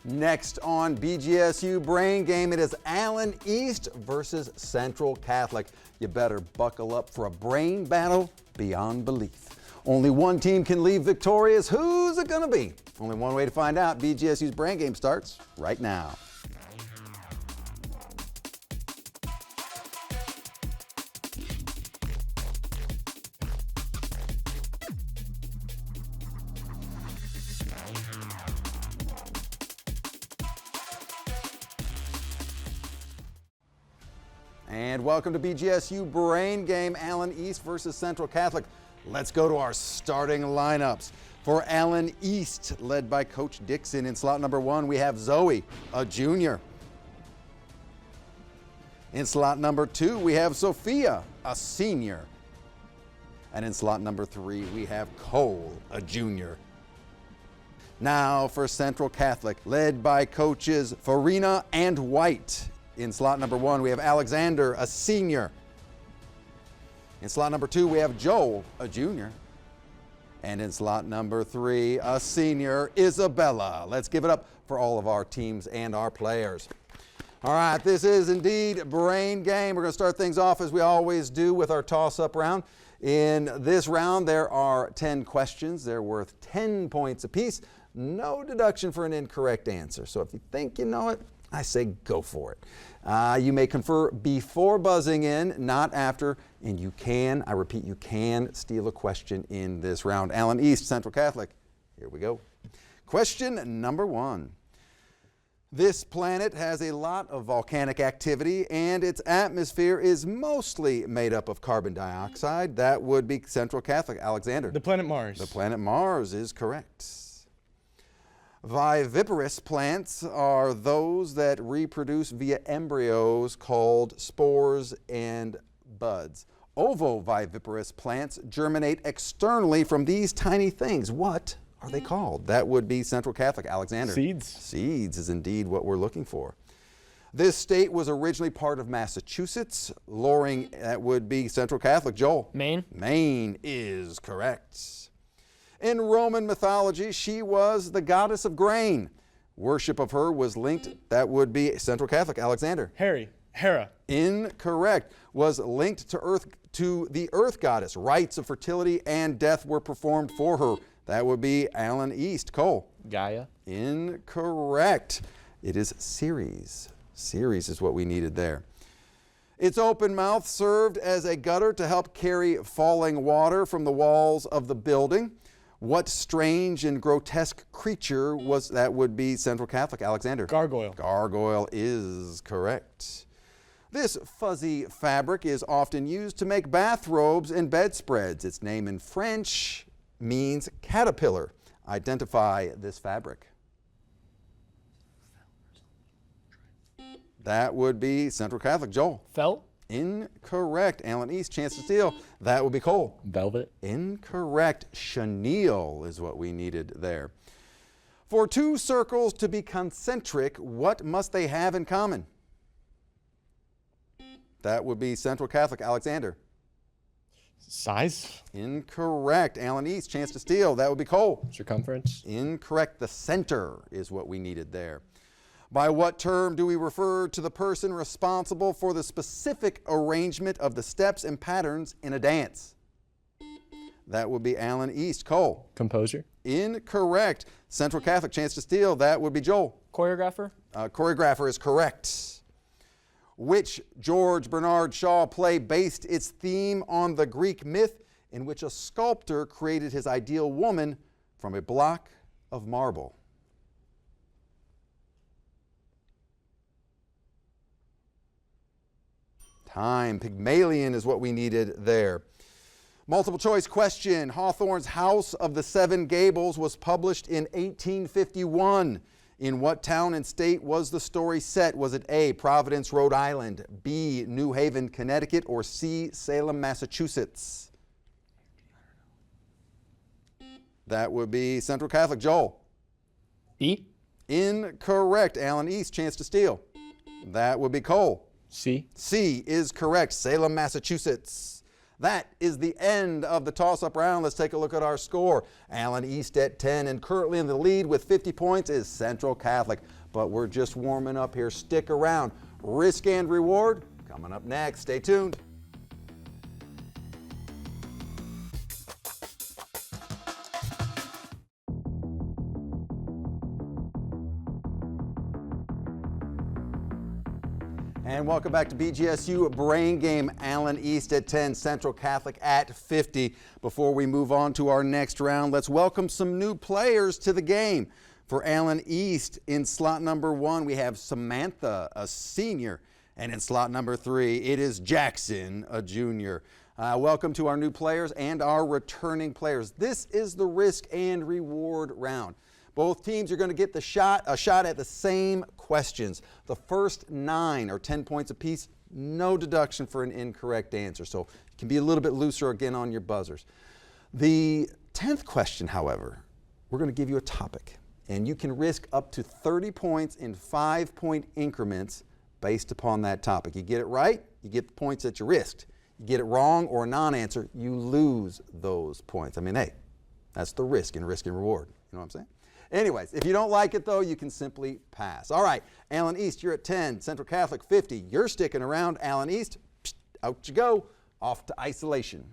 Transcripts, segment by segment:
Next on BGSU Brain Game, it is Allen East versus Central Catholic. You better buckle up for a brain battle beyond belief. Only one team can leave victorious. Who's it gonna be? Only one way to find out. BGSU's Brain Game starts right now. And welcome to BGSU Brain Game, Allen East versus Central Catholic. Let's go to our starting lineups. For Allen East, led by Coach Dixon, in slot number 1, we have Zoe, a junior. In slot number 2, we have Sophia, a senior. And in slot number 3, we have Cole, a junior. Now for Central Catholic, led by coaches Farina and White. In slot number 1, we have Alexander, a senior. In slot number 2, we have Joel, a junior. And in slot number 3, a senior, Isabella. Let's give it up for all of our teams and our players. All right, this is indeed Brain Game. We're going to start things off as we always do with our toss-up round. In this round, there are 10 questions. They're worth 10 points apiece. No deduction for an incorrect answer. So if you think you know it, I say go for it. You may confer before buzzing in, not after, and you can, I repeat, you can steal a question in this round. Allen East, Central Catholic, here we go. Question number 1. This planet has a lot of volcanic activity, and its atmosphere is mostly made up of carbon dioxide. That would be Central Catholic. Alexander. The planet Mars. The planet Mars is correct. Viviparous plants are those that reproduce via embryos called spores and buds. Ovoviviparous plants germinate externally from these tiny things. What are they called? That would be Central Catholic. Alexander. Seeds. Seeds is indeed what we're looking for. This state was originally part of Massachusetts. Loring, that would be Central Catholic. Joel. Maine. Maine is correct. In Roman mythology, she was the goddess of grain. Worship of her was linked, that would be Central Catholic. Alexander. Hera. Incorrect. Was linked to the earth goddess. Rites of fertility and death were performed for her. That would be Allen East. Cole. Gaia. Incorrect. It is Ceres. Ceres is what we needed there. Its open mouth served as a gutter to help carry falling water from the walls of the building. What strange and grotesque creature was that? Would be Central Catholic. Alexander. Gargoyle. Gargoyle is correct. This fuzzy fabric is often used to make bathrobes and bedspreads. Its name in French means caterpillar. Identify this fabric. That would be Central Catholic. Joel. Felt. Incorrect. Allen East, chance to steal. That would be Cole. Velvet. Incorrect. Chenille is what we needed there. For two circles to be concentric, what must they have in common? That would be Central Catholic. Alexander. Size. Incorrect. Allen East, chance to steal. That would be Cole. Circumference. Incorrect. The center is what we needed there. By what term do we refer to the person responsible for the specific arrangement of the steps and patterns in a dance? That would be Allen East. Cole. Composer. Incorrect. Central Catholic, chance to steal. That would be Joel. Choreographer. Choreographer is correct. Which George Bernard Shaw play based its theme on the Greek myth in which a sculptor created his ideal woman from a block of marble? Time. Pygmalion is what we needed there. Multiple choice question. Hawthorne's House of the Seven Gables was published in 1851. In what town and state was the story set? Was it A, Providence, Rhode Island, B, New Haven, Connecticut, or C, Salem, Massachusetts? That would be Central Catholic. Joel. B. Incorrect. Allen East, chance to steal. That would be Cole. C. C is correct. Salem, Massachusetts. That is the end of the toss-up round. Let's take a look at our score. Allen East at 10, and currently in the lead with 50 points is Central Catholic. But we're just warming up here. Stick around. Risk and reward coming up next. Stay tuned. And welcome back to BGSU Brain Game. Allen East at 10, Central Catholic at 50. Before we move on to our next round, let's welcome some new players to the game. For Allen East, in slot number 1, we have Samantha, a senior. And in slot number 3, it is Jackson, a junior. Welcome to our new players and our returning players. This is the risk and reward round. Both teams are going to get a shot at the same questions. The first 9 are 10 points apiece, no deduction for an incorrect answer. So you can be a little bit looser again on your buzzers. The 10th question, however, we're going to give you a topic, and you can risk up to 30 points in 5-point increments based upon that topic. You get it right, you get the points that you risked. You get it wrong or a non-answer, you lose those points. I mean, hey, that's the risk and reward. You know what I'm saying? Anyways, if you don't like it, though, you can simply pass. All right, Allen East, you're at 10. Central Catholic, 50. You're sticking around. Allen East, out you go. Off to isolation.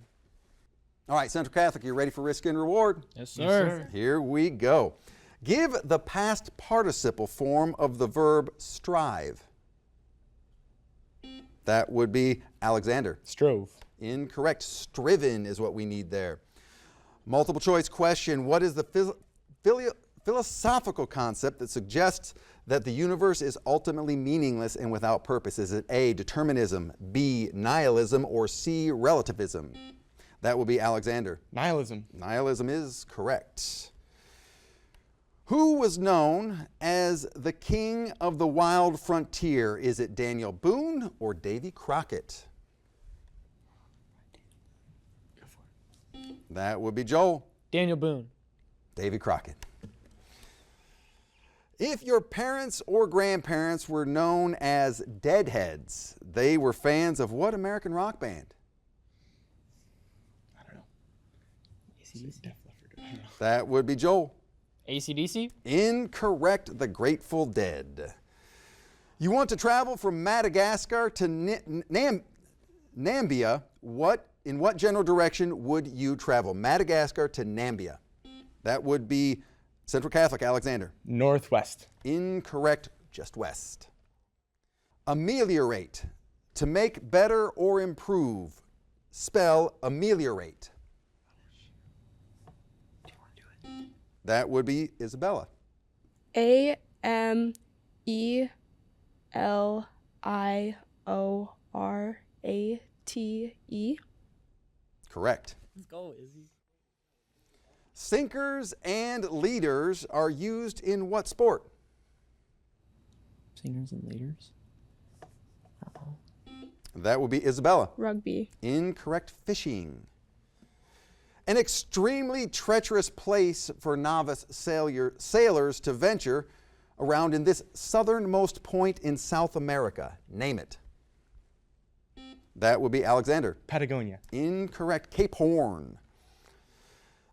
All right, Central Catholic, you ready for risk and reward? Yes, sir. Here we go. Give the past participle form of the verb strive. That would be Alexander. Strove. Incorrect. Striven is what we need there. Multiple choice question. What is the philosophical concept that suggests that the universe is ultimately meaningless and without purpose? Is it A, determinism, B, nihilism, or C, relativism? That will be Alexander. Nihilism. Nihilism is correct. Who was known as the king of the wild frontier? Is it Daniel Boone or Davy Crockett? That would be Joel. Daniel Boone. Davy Crockett. If your parents or grandparents were known as Deadheads, they were fans of what American rock band? I don't know. AC/DC. That would be Joel. AC/DC? Incorrect. The Grateful Dead. You want to travel from Madagascar to Nambia. In what general direction would you travel? Madagascar to Nambia. That would be Central Catholic, Alexander. Northwest. Incorrect, just west. Ameliorate. To make better or improve. Spell ameliorate. Do you want to do it? That would be Isabella. AMELIORATE. Correct. Let's go, Izzy. Sinkers and leaders are used in what sport? Singers and leaders? That would be Isabella. Rugby. Incorrect. Fishing. An extremely treacherous place for novice sailors to venture around in this southernmost point in South America. Name it. That would be Alexander. Patagonia. Incorrect. Cape Horn.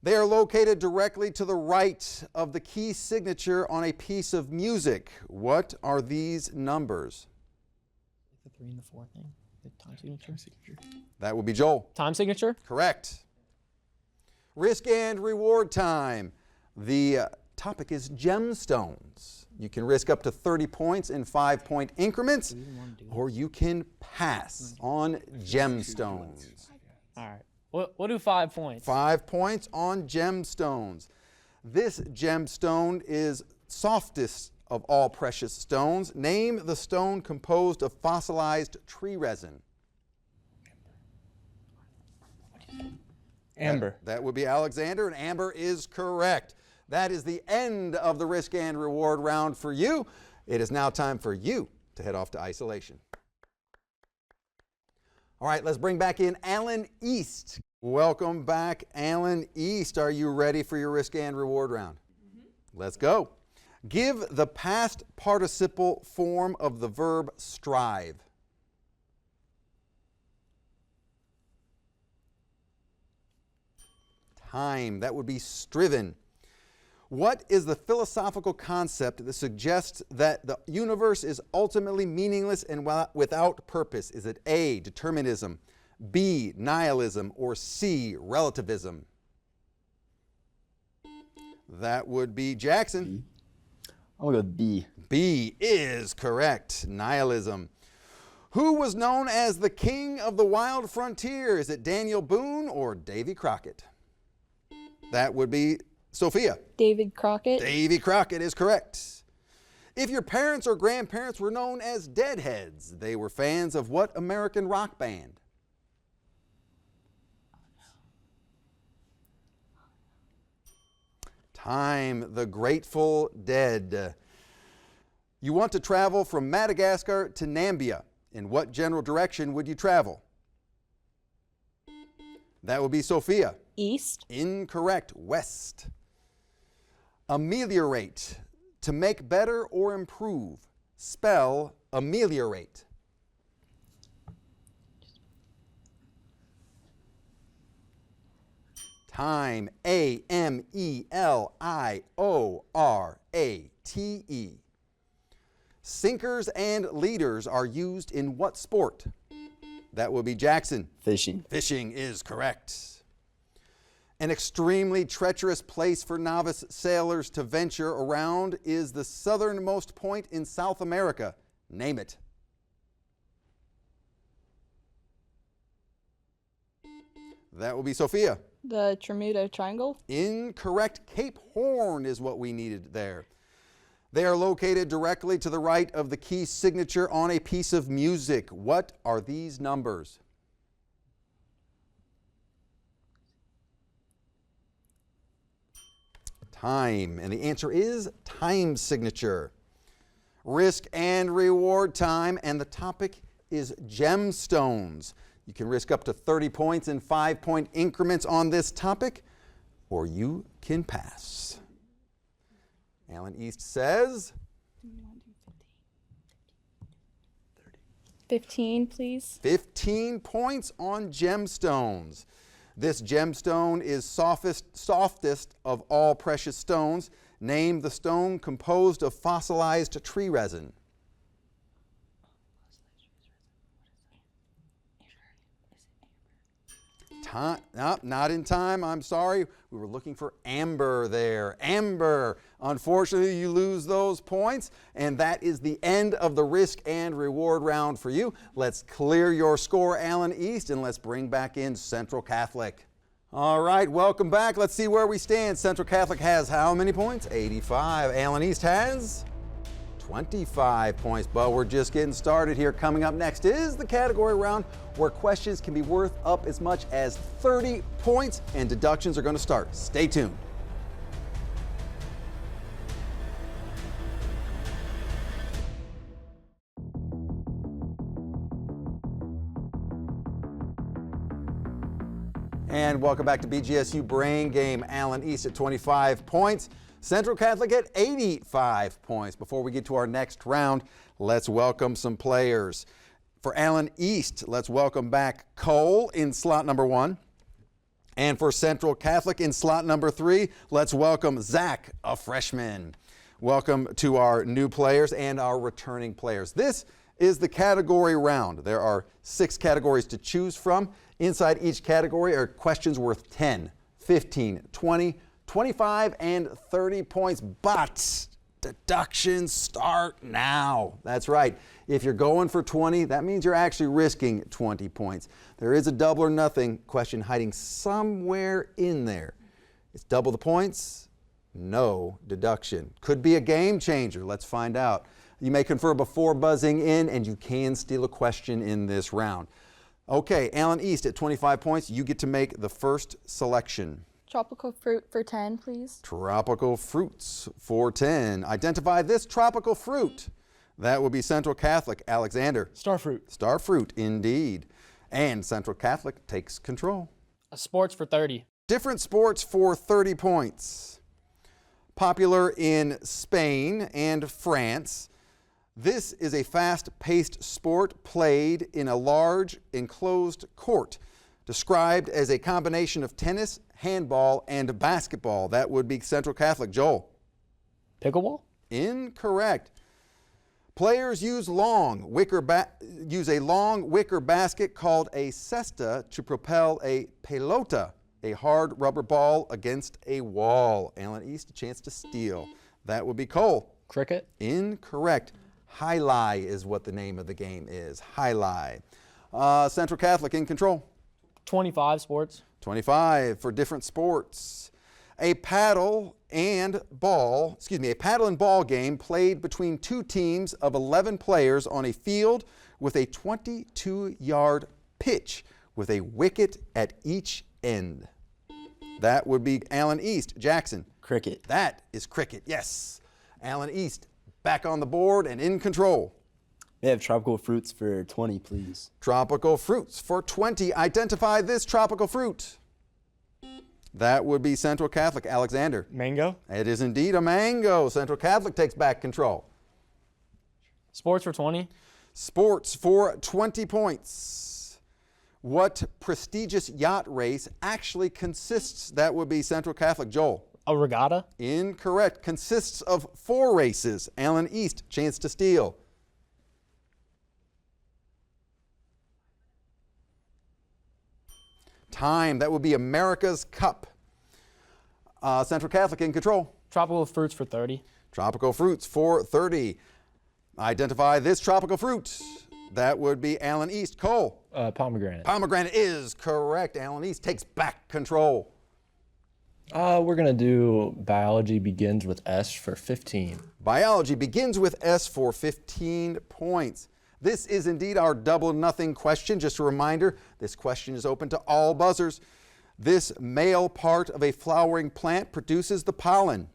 They are located directly to the right of the key signature on a piece of music. What are these numbers? The 3 and the 4 thing. The time signature. That would be Joel. Time signature? Correct. Risk and reward time. The topic is gemstones. You can risk up to 30 points in 5-point increments, or you can pass on gemstones. All right. We'll do 5 points. 5 points on gemstones. This gemstone is softest of all precious stones. Name the stone composed of fossilized tree resin. Amber. That would be Alexander, and amber is correct. That is the end of the risk and reward round for you. It is now time for you to head off to isolation. All right, let's bring back in Allen East. Welcome back, Allen East. Are you ready for your risk and reward round? Let's go. Give the past participle form of the verb strive. time. That would be striven. What is the philosophical concept that suggests that the universe is ultimately meaningless and without purpose? Is it A, determinism, B, nihilism, or C, relativism? That would be Jackson. I'm gonna go with B. B is correct, nihilism. Who was known as the king of the wild frontier? Is it Daniel Boone or Davy Crockett? That would be Sophia. David Crockett. Davy Crockett is correct. If your parents or grandparents were known as Deadheads, they were fans of what American rock band? Time, the Grateful Dead. You want to travel from Madagascar to Nambia. In what general direction would you travel? That would be Sophia. East. Incorrect, west. Ameliorate, to make better or improve. Spell ameliorate. Time, A-M-E-L-I-O-R-A-T-E. Sinkers and leaders are used in what sport? That will be Jackson. Fishing. Fishing is correct. An extremely treacherous place for novice sailors to venture around is the southernmost point in South America. Name it. That will be Sophia. The Bermuda Triangle. Incorrect. Cape Horn is what we needed there. They are located directly to the right of the key signature on a piece of music. What are these numbers? Time, and the answer is time signature. Risk and reward time, and the topic is gemstones. You can risk up to 30 points in 5-point increments on this topic, or you can pass. Alan East says 15, please. 15 points on gemstones. This gemstone is softest of all precious stones. Name the stone composed of fossilized tree resin. No, not in time, I'm sorry. We were looking for amber there. Amber. Unfortunately, you lose those points, and that is the end of the risk and reward round for you. Let's clear your score, Alan East, and let's bring back in Central Catholic. All right, welcome back. Let's see where we stand. Central Catholic has how many points? 85. Alan East has 25 points, but we're just getting started here. Coming up next is the category round where questions can be worth up as much as 30 points and deductions are going to start. Stay tuned. And welcome back to BGSU Brain Game. Alan East at 25 points. Central Catholic at 85 points. Before we get to our next round, let's welcome some players. For Alan East, let's welcome back Cole in slot number 1. And for Central Catholic in slot number 3, let's welcome Zach, a freshman. Welcome to our new players and our returning players. This is the category round. There are 6 categories to choose from. Inside each category are questions worth 10, 15, 20, 25, and 30 points, but deductions start now. That's right. If you're going for 20, that means you're actually risking 20 points. There is a double or nothing question hiding somewhere in there. It's double the points, no deduction. Could be a game changer. Let's find out. You may confer before buzzing in, and you can steal a question in this round. Okay, Alan East at 25 points. You get to make the first selection. Tropical fruit for 10, please. Tropical fruits for 10. Identify this tropical fruit. That will be Central Catholic. Alexander. Starfruit. Starfruit, indeed. And Central Catholic takes control. Sports for 30. Different sports for 30 points. Popular in Spain and France. This is a fast-paced sport played in a large enclosed court, described as a combination of tennis, handball, and basketball. That would be Central Catholic. Joel. Pickleball? Incorrect. Players use a long wicker basket called a cesta to propel a pelota, a hard rubber ball, against a wall. Alan East, a chance to steal. That would be Cole. Cricket? Incorrect. High-lie is what the name of the game is. High-lie. Central Catholic in control. 25 sports. 25 for different sports. A paddle and ball game played between two teams of 11 players on a field with a 22-yard pitch with a wicket at each end. That would be Alan East. Jackson. Cricket. That is cricket, yes. Alan East back on the board and in control. May I have tropical fruits for 20, please? Tropical fruits for 20. Identify this tropical fruit. That would be Central Catholic. Alexander. Mango? It is indeed a mango. Central Catholic takes back control. Sports for 20. Sports for 20 points. What prestigious yacht race actually consists? That would be Central Catholic. Joel. A regatta? Incorrect. Consists of 4 races. Alan East, chance to steal. Time. That would be America's Cup. Central Catholic in control. Tropical fruits for 30. Tropical fruits for 30. Identify this tropical fruit. That would be Alan East. Cole. Pomegranate. Pomegranate is correct. Alan East takes back control. We're going to do biology begins with S for 15. Biology begins with S for 15 points. This is indeed our double or nothing question. Just a reminder, this question is open to all buzzers. This male part of a flowering plant produces the pollen.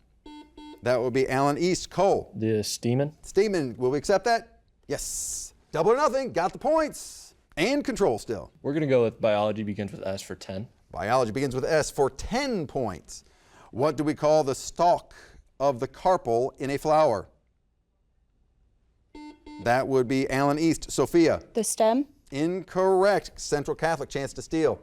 That would be Alan East. Cole. The stamen. Stamen, will we accept that? Yes. Double or nothing, got the points. And control still. We're going to go with biology begins with S for 10. Biology begins with S for 10 points. What do we call the stalk of the carpel in a flower? That would be Alan East. Sophia. The stem. Incorrect. Central Catholic, chance to steal.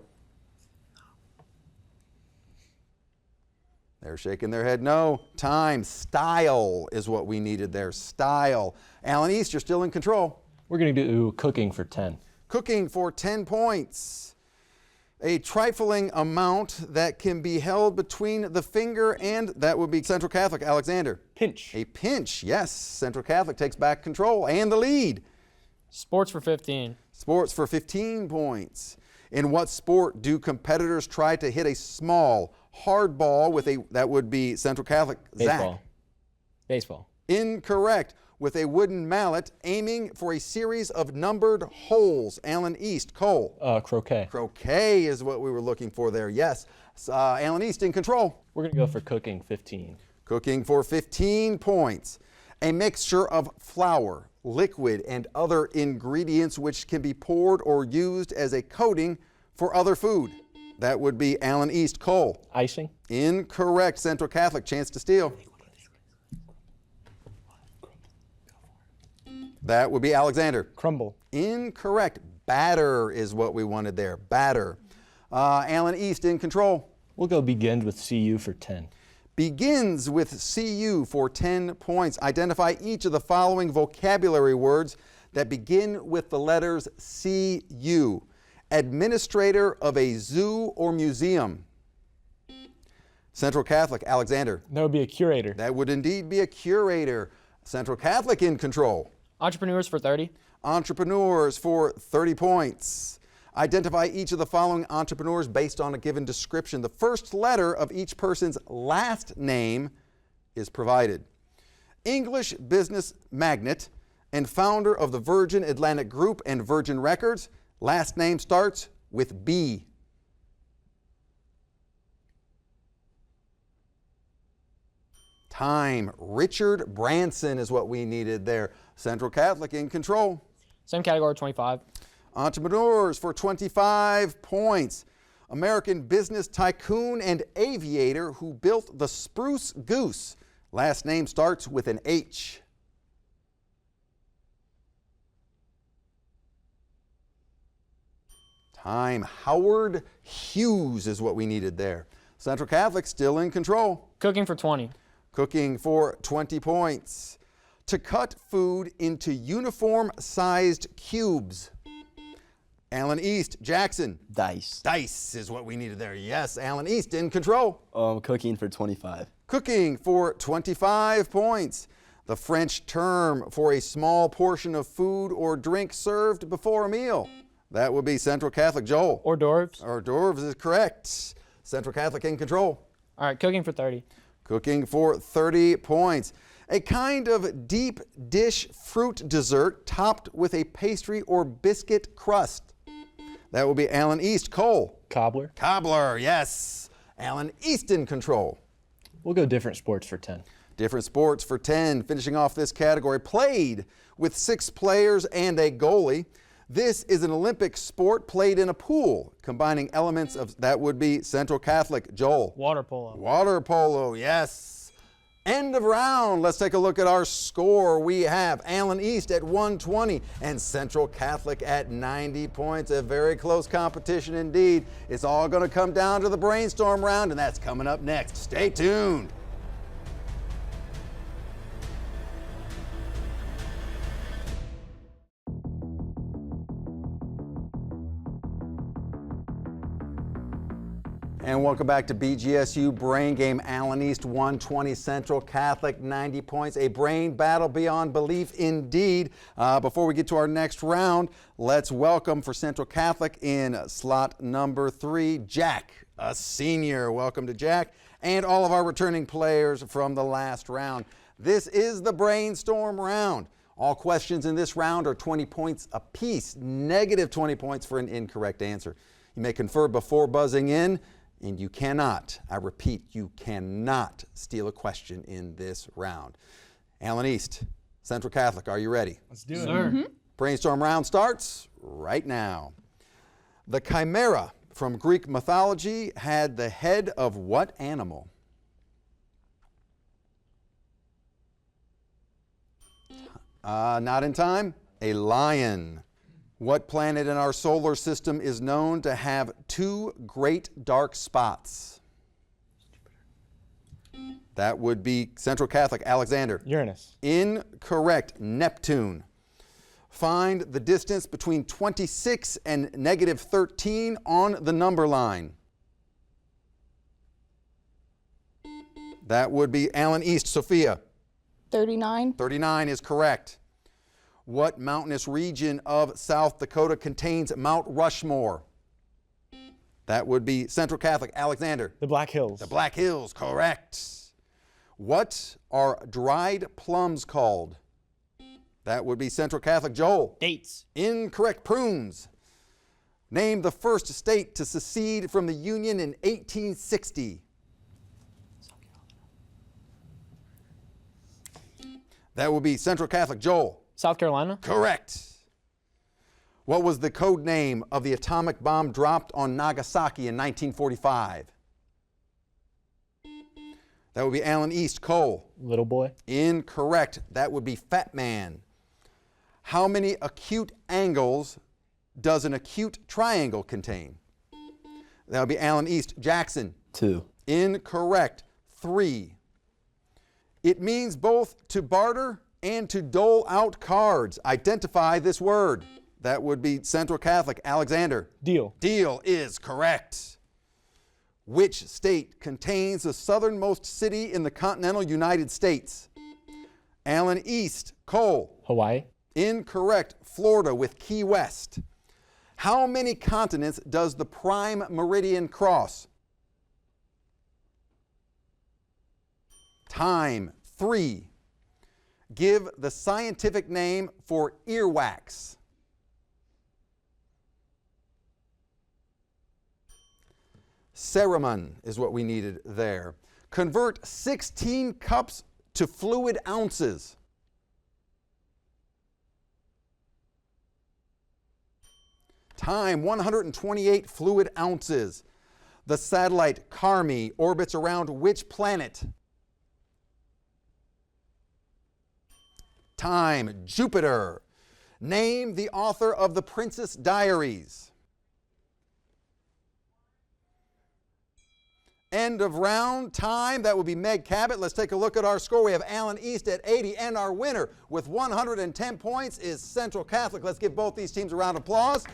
They're shaking their head no. Time. Style is what we needed there. Style. Alan East, you're still in control. We're going to do cooking for 10. Cooking for 10 points. A trifling amount that can be held between the finger and, that would be Central Catholic. Alexander. Pinch. A pinch, yes. Central Catholic takes back control and the lead. Sports for 15. Sports for 15 points. In what sport do competitors try to hit a small, hard ball with a, that would be Central Catholic. Baseball. Zach. Baseball. Incorrect. With a wooden mallet aiming for a series of numbered holes. Alan East. Cole. Croquet. Croquet is what we were looking for there, yes. Alan East in control. We're going to go for cooking 15. Cooking for 15 points. A mixture of flour, liquid, and other ingredients which can be poured or used as a coating for other food. That would be Alan East. Cole. Icing. Incorrect. Central Catholic, chance to steal. That would be Alexander. Crumble. Incorrect. Batter is what we wanted there. Batter. Alan East in control. We'll go begins with CU for 10. Begins with CU for 10 points. Identify each of the following vocabulary words that begin with the letters CU. Administrator of a zoo or museum. Central Catholic. Alexander. That would be a curator. That would indeed be a curator. Central Catholic in control. Entrepreneurs for 30. Entrepreneurs for 30 points. Identify each of the following entrepreneurs based on a given description. The first letter of each person's last name is provided. English business magnate and founder of the Virgin Atlantic Group and Virgin Records. Last name starts with B. Time. Richard Branson is what we needed there. Central Catholic in control. Same category, 25. Entrepreneurs for 25 points. American business tycoon and aviator who built the Spruce Goose. Last name starts with an H. Time. Howard Hughes is what we needed there. Central Catholic still in control. Cooking for 20. Cooking for 20 points. To cut food into uniform-sized cubes. Alan East, Jackson. Dice. Dice is what we needed there. Yes, Alan East in control. Cooking for 25. Cooking for 25 points. The French term for a small portion of food or drink served before a meal. That would be Central Catholic. Joel. Hors d'oeuvres. Hors d'oeuvres is correct. Central Catholic in control. All right, cooking for 30. Cooking for 30 points. A kind of deep dish fruit dessert topped with a pastry or biscuit crust. That will be Alan East. Cole. Cobbler. Cobbler, yes. Alan East in control. We'll go different sports for 10. Different sports for 10. Finishing off this category. Played with 6 players and a goalie. This is an Olympic sport played in a pool, combining elements of, that would be Central Catholic. Joel. Water polo. Water polo, yes. End of round. Let's take a look at our score. We have Alan East at 120 and Central Catholic at 90 points. A very close competition indeed. It's all going to come down to the brainstorm round, and that's coming up next. Stay tuned. And welcome back to BGSU Brain Game. Alan East 120, Central Catholic 90 points. A brain battle beyond belief indeed. Before we get to our next round, let's welcome for Central Catholic in slot number 3, Jack, a senior. Welcome to Jack and all of our returning players from the last round. This is the brainstorm round. All questions in this round are 20 points apiece, negative 20 points for an incorrect answer. You may confer before buzzing in. And you cannot, I repeat, you cannot steal a question in this round. Alan East, Central Catholic, are you ready? Let's do it. Sir. Brainstorm round starts right now. The chimera from Greek mythology had the head of what animal? Not in time. A lion. What planet in our solar system is known to have 2 great dark spots? That would be Central Catholic. Alexander. Uranus. Incorrect. Neptune. Find the distance between 26 and negative 13 on the number line. That would be Alan East. Sophia. 39. 39 is correct. What mountainous region of South Dakota contains Mount Rushmore? That would be Central Catholic. Alexander. The Black Hills. The Black Hills, correct. What are dried plums called? That would be Central Catholic. Joel. Dates. Incorrect. Prunes. Name the first state to secede from the Union in 1860. That would be Central Catholic. Joel. South Carolina. Correct. What was the code name of the atomic bomb dropped on Nagasaki in 1945? That would be Alan East. Cole. Little boy. Incorrect. That would be Fat Man. How many acute angles does an acute triangle contain? That would be Alan East. Jackson. 2. Incorrect. 3. It means both to barter and to dole out cards. Identify this word. That would be Central Catholic. Alexander. Deal. Deal is correct. Which state contains the southernmost city in the continental United States? Alan East. Cole. Hawaii. Incorrect. Florida with Key West. How many continents does the prime meridian cross? Time. 3. Give the scientific name for earwax. Ceramon is what we needed there. Convert 16 cups to fluid ounces. Time, 128 fluid ounces. The satellite Carmi orbits around which planet? Time, Jupiter. Name the author of The Princess Diaries. End of round time. That would be Meg Cabot. Let's take a look at our score. We have Alan East at 80, and our winner with 110 points is Central Catholic. Let's give both these teams a round of applause.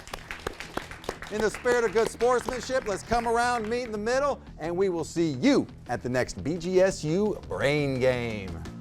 In the spirit of good sportsmanship, let's come around, meet in the middle, and we will see you at the next BGSU Brain Game.